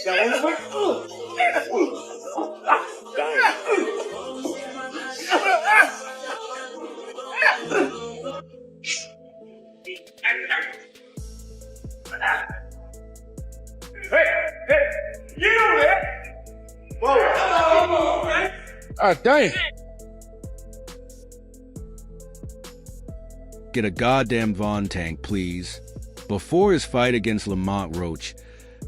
Dang. Get a goddamn Von tank, please. Before his fight against Lamont Roach,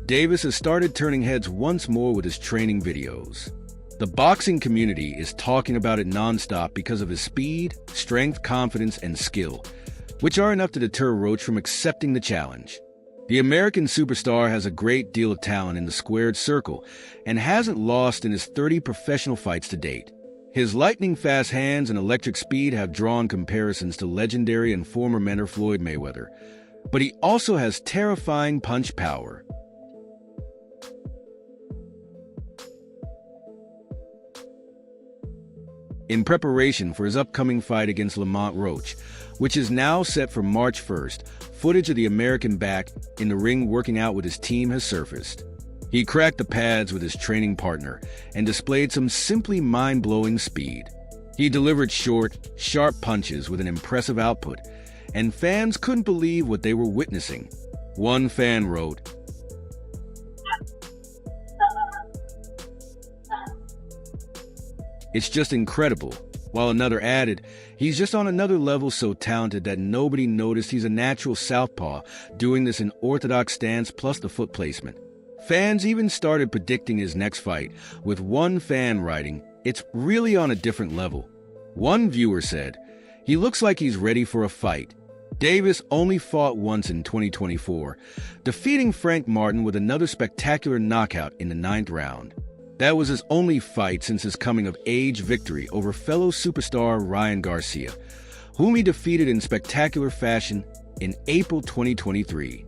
Davis has started turning heads once more with his training videos. The boxing community is talking about it nonstop because of his speed, strength, confidence, and skill, which are enough to deter Roach from accepting the challenge. The American superstar has a great deal of talent in the squared circle and hasn't lost in his 30 professional fights to date. His lightning-fast hands and electric speed have drawn comparisons to legendary and former mentor Floyd Mayweather, but he also has terrifying punch power. In preparation for his upcoming fight against Lamont Roach, which is now set for March 1st, footage of the American back in the ring working out with his team has surfaced. He cracked the pads with his training partner and displayed some simply mind-blowing speed. He delivered short, sharp punches with an impressive output, and fans couldn't believe what they were witnessing. One fan wrote, "It's just incredible," while another added, "He's just on another level, so talented that nobody noticed he's a natural southpaw, doing this in orthodox stance plus the foot placement." Fans even started predicting his next fight, with one fan writing, "It's really on a different level." One viewer said, "He looks like he's ready for a fight." Davis only fought once in 2024, defeating Frank Martin with another spectacular knockout in the 9th round. That was his only fight since his coming-of-age victory over fellow superstar Ryan Garcia, whom he defeated in spectacular fashion in April 2023.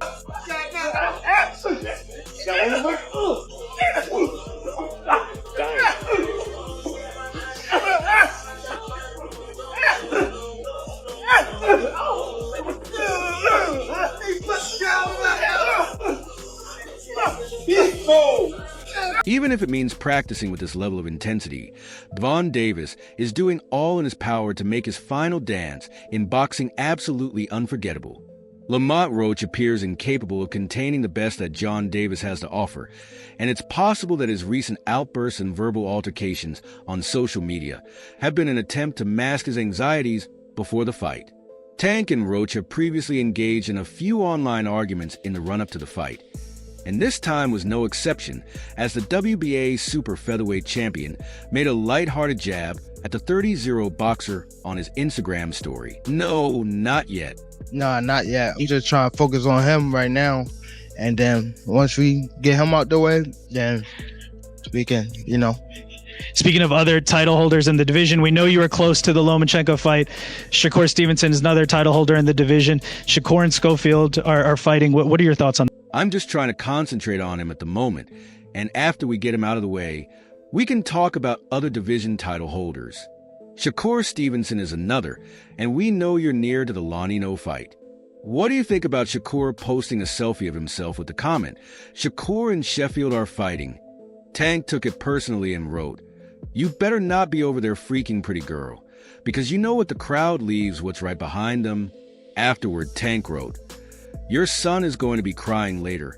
Even if it means practicing with this level of intensity, Von Davis is doing all in his power to make his final dance in boxing absolutely unforgettable. Lamont Roach appears incapable of containing the best that John Davis has to offer, and it's possible that his recent outbursts and verbal altercations on social media have been an attempt to mask his anxieties before the fight. Tank and Roach have previously engaged in a few online arguments in the run-up to the fight, and this time was no exception, as the WBA super featherweight champion made a lighthearted jab at the 30-0 boxer on his Instagram story. No, not yet. Nah, not yet. I'm just trying to focus on him right now. And then once we get him out the way, then we can, Speaking of other title holders in the division, we know you were close to the Lomachenko fight. Shakur Stevenson is another title holder in the division. Shakur and Schofield are fighting. What are your thoughts on that? I'm just trying to concentrate on him at the moment. And after we get him out of the way, we can talk about other division title holders. Shakur Stevenson is another, and we know you're near to the Lonnie No fight. What do you think about Shakur posting a selfie of himself with the comment, "Shakur and Sheffield are fighting"? Tank took it personally and wrote, "You better not be over there freaking pretty girl, because you know what the crowd leaves what's right behind them." Afterward, Tank wrote, "Your son is going to be crying later,"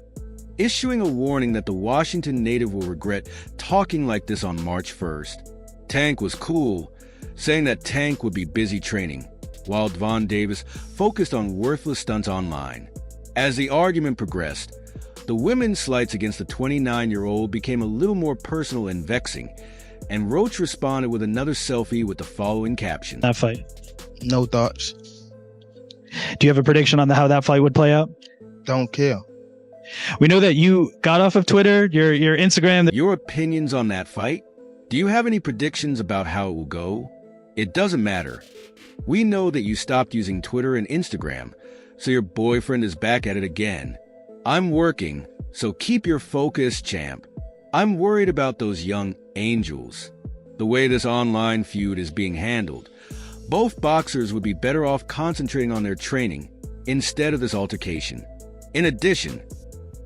issuing a warning that the Washington native will regret talking like this on March 1st. Tank was cool, saying that Tank would be busy training, while Von Davis focused on worthless stunts online. As the argument progressed, the women's slights against the 29-year-old became a little more personal and vexing, and Roach responded with another selfie with the following caption. That fight. No thoughts. Do you have a prediction on how that fight would play out? Don't care. We know that you got off of Twitter, your Instagram. Your opinions on that fight? Do you have any predictions about how it will go? It doesn't matter. We know that you stopped using Twitter and Instagram, so your boyfriend is back at it again. I'm working, so keep your focus, champ. I'm worried about those young angels. The way this online feud is being handled, both boxers would be better off concentrating on their training instead of this altercation. In addition,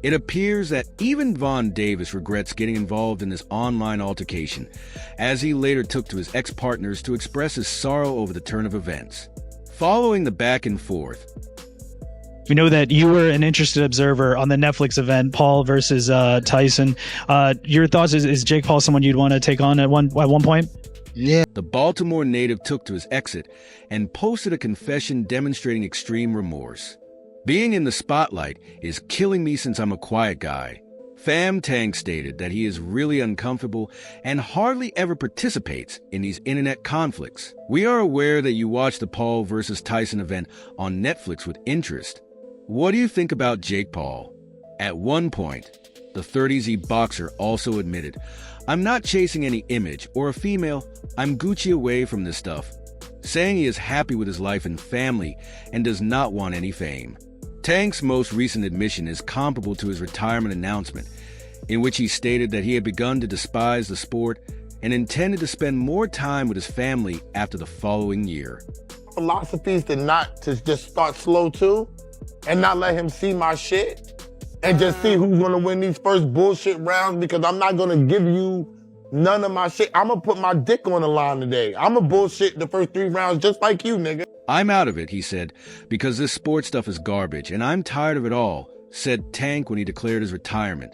It appears that even Von Davis regrets getting involved in this online altercation, as he later took to his ex-partners to express his sorrow over the turn of events. Following the back and forth, we know that you were an interested observer on the Netflix event, Paul versus Tyson. Your thoughts, is Jake Paul someone you'd want to take on at one point? Yeah. the Baltimore native took to his exit and posted a confession demonstrating extreme remorse. Being in the spotlight is killing me since I'm a quiet guy. Fam Tank stated that he is really uncomfortable and hardly ever participates in these internet conflicts. We are aware that you watched the Paul versus Tyson event on Netflix with interest. What do you think about Jake Paul? At one point, the 30Z boxer also admitted, "I'm not chasing any image or a female. I'm Gucci away from this stuff," saying he is happy with his life and family and does not want any fame. Tank's most recent admission is comparable to his retirement announcement, in which he stated that he had begun to despise the sport and intended to spend more time with his family after the following year. Philosophy is to just start slow too and not let him see my shit and just see who's gonna win these first bullshit rounds, because I'm not gonna give you none of my shit. I'm gonna put my dick on the line today. I'm gonna bullshit the first 3 rounds just like you, nigga. "I'm out of it," he said, "because this sports stuff is garbage, and I'm tired of it all," said Tank when he declared his retirement.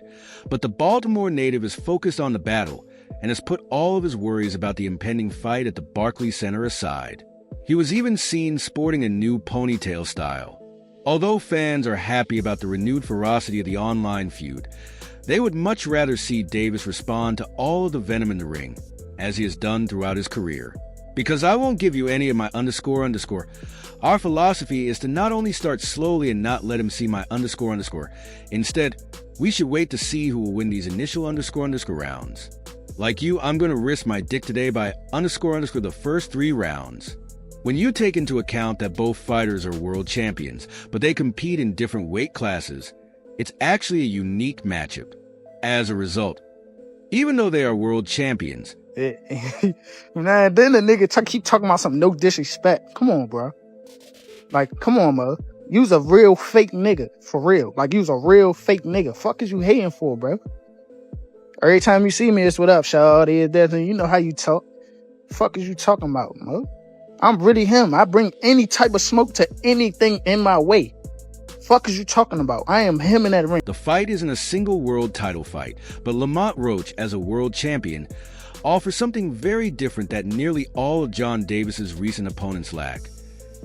But the Baltimore native is focused on the battle and has put all of his worries about the impending fight at the Barclays Center aside. He was even seen sporting a new ponytail style. Although fans are happy about the renewed ferocity of the online feud, they would much rather see Davis respond to all of the venom in the ring, as he has done throughout his career. "Because I won't give you any of my __. Our philosophy is to not only start slowly and not let him see my __. Instead, we should wait to see who will win these initial ___ rounds. Like you, I'm going to risk my dick today by __ the first 3 rounds." When you take into account that both fighters are world champions, but they compete in different weight classes, it's actually a unique matchup. As a result, even though they are world champions, Man, then the nigga keep talking about some no disrespect. Come on, bro. Like, come on, bro. You's a real fake nigga. For real. Like, you's a real fake nigga. Fuck is you hating for, bro? Every time you see me, it's what up, shawty. You know how you talk. Fuck is you talking about, bro? I'm really him. I bring any type of smoke to anything in my way. Fuck is you talking about? I am him in that ring. the fight isn't a single world title fight, but Lamont Roach, as a world champion, offers something very different that nearly all of John Davis's recent opponents lack: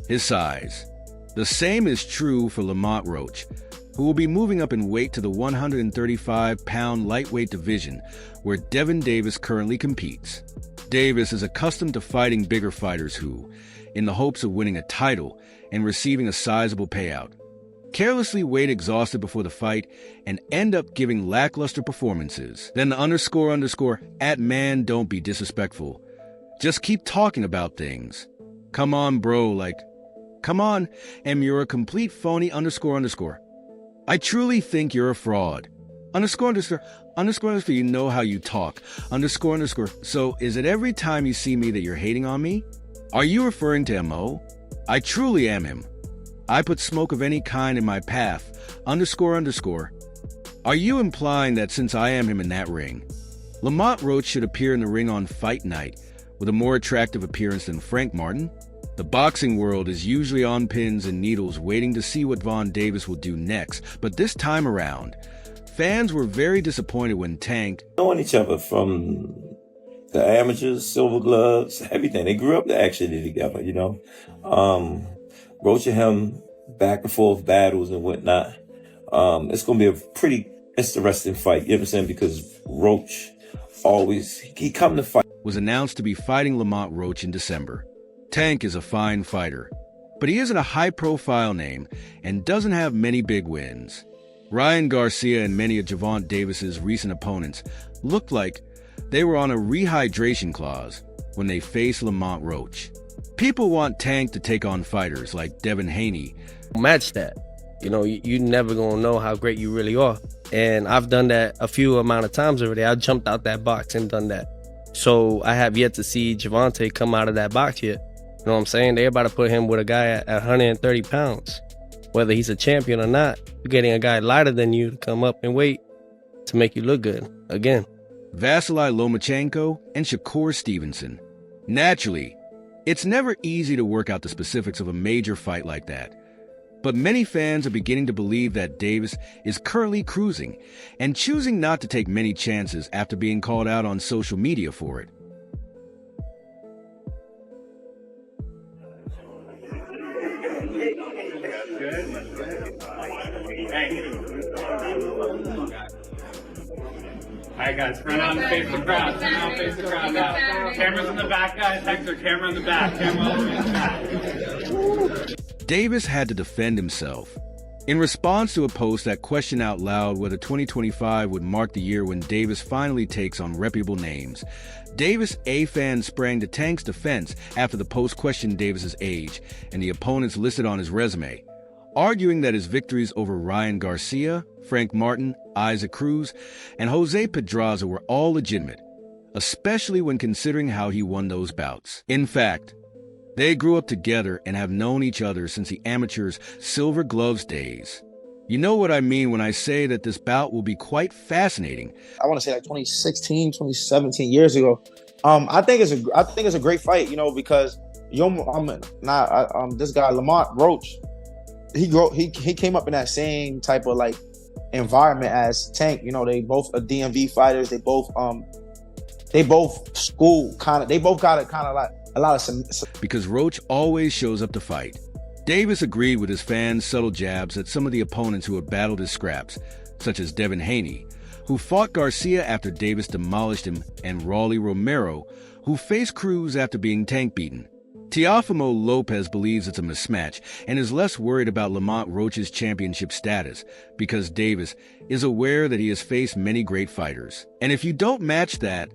his size. The same is true for Lamont Roach, who will be moving up in weight to the 135-pound lightweight division, where Devin Davis currently competes. Davis is accustomed to fighting bigger fighters who, in the hopes of winning a title and receiving a sizable payout, carelessly wait exhausted before the fight and end up giving lackluster performances. Then the __, at man, don't be disrespectful. Just keep talking about things. Come on, bro, like, come on, and you're a complete phony __. I truly think you're a fraud. __, you know how you talk. __. So is it every time you see me that you're hating on me? Are you referring to MO? I truly am him. I put smoke of any kind in my path, __. Are you implying that since I am him in that ring, Lamont Roach should appear in the ring on fight night with a more attractive appearance than Frank Martin? The boxing world is usually on pins and needles waiting to see what Von Davis will do next, but this time around, fans were very disappointed when Tank, knowing each other from the amateurs, silver gloves, everything. They grew up actually together, you know. Roach and him back and forth battles and whatnot. It's going to be a pretty interesting fight, you know what I'm saying? Because Roach he come to fight. was announced to be fighting Lamont Roach in December. Tank is a fine fighter, but he isn't a high-profile name and doesn't have many big wins. Ryan Garcia and many of Gervonta Davis's recent opponents looked like they were on a rehydration clause when they faced Lamont Roach. People want Tank to take on fighters like Devin Haney. Match that. You know, you never gonna know how great you really are. And I've done that a few amount of times already. I jumped out that box and done that. So I have yet to see Gervonta come out of that box yet. You know what I'm saying? They're about to put him with a guy at 130 pounds. whether he's a champion or not, you're getting a guy lighter than you to come up and weight to make you look good again. Vasily Lomachenko and Shakur Stevenson. Naturally, it's never easy to work out the specifics of a major fight like that. But many fans are beginning to believe that Davis is currently cruising and choosing not to take many chances after being called out on social media for it. All right, guys, run out and face the crowd. Run out and face the crowd now. Cameras in the back, guys. Hector, camera in the back. Camera all the way in the back. Davis had to defend himself. In response to a post that questioned out loud whether 2025 would mark the year when Davis finally takes on reputable names, Davis A-fans sprang to Tank's defense after the post questioned Davis's age and the opponents listed on his resume, arguing that his victories over Ryan Garcia, Frank Martin, Isaac Cruz, and Jose Pedraza were all legitimate, especially when considering how he won those bouts. In fact, they grew up together and have known each other since the amateurs' Silver Gloves days. You know what I mean when I say that this bout will be quite fascinating. I want to say like 2016, 2017 years ago. I think it's a great fight, because this guy Lamont Roach, he came up in that same type of like environment as Tank. They both are DMV fighters. They both school kind of. They both got it kind of like a lot of some. Because Roach always shows up to fight. Davis agreed with his fans' subtle jabs at some of the opponents who had battled his scraps, such as Devin Haney, who fought Garcia after Davis demolished him, and Raleigh Romero, who faced Cruz after being Tank beaten. Teofimo Lopez believes it's a mismatch and is less worried about Lamont Roach's championship status because Davis is aware that he has faced many great fighters. And if you don't match that,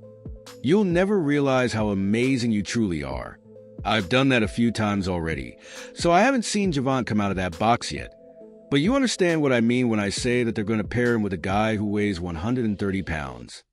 you'll never realize how amazing you truly are. I've done that a few times already, so I haven't seen Gervonta come out of that box yet. But you understand what I mean when I say that they're going to pair him with a guy who weighs 130 pounds.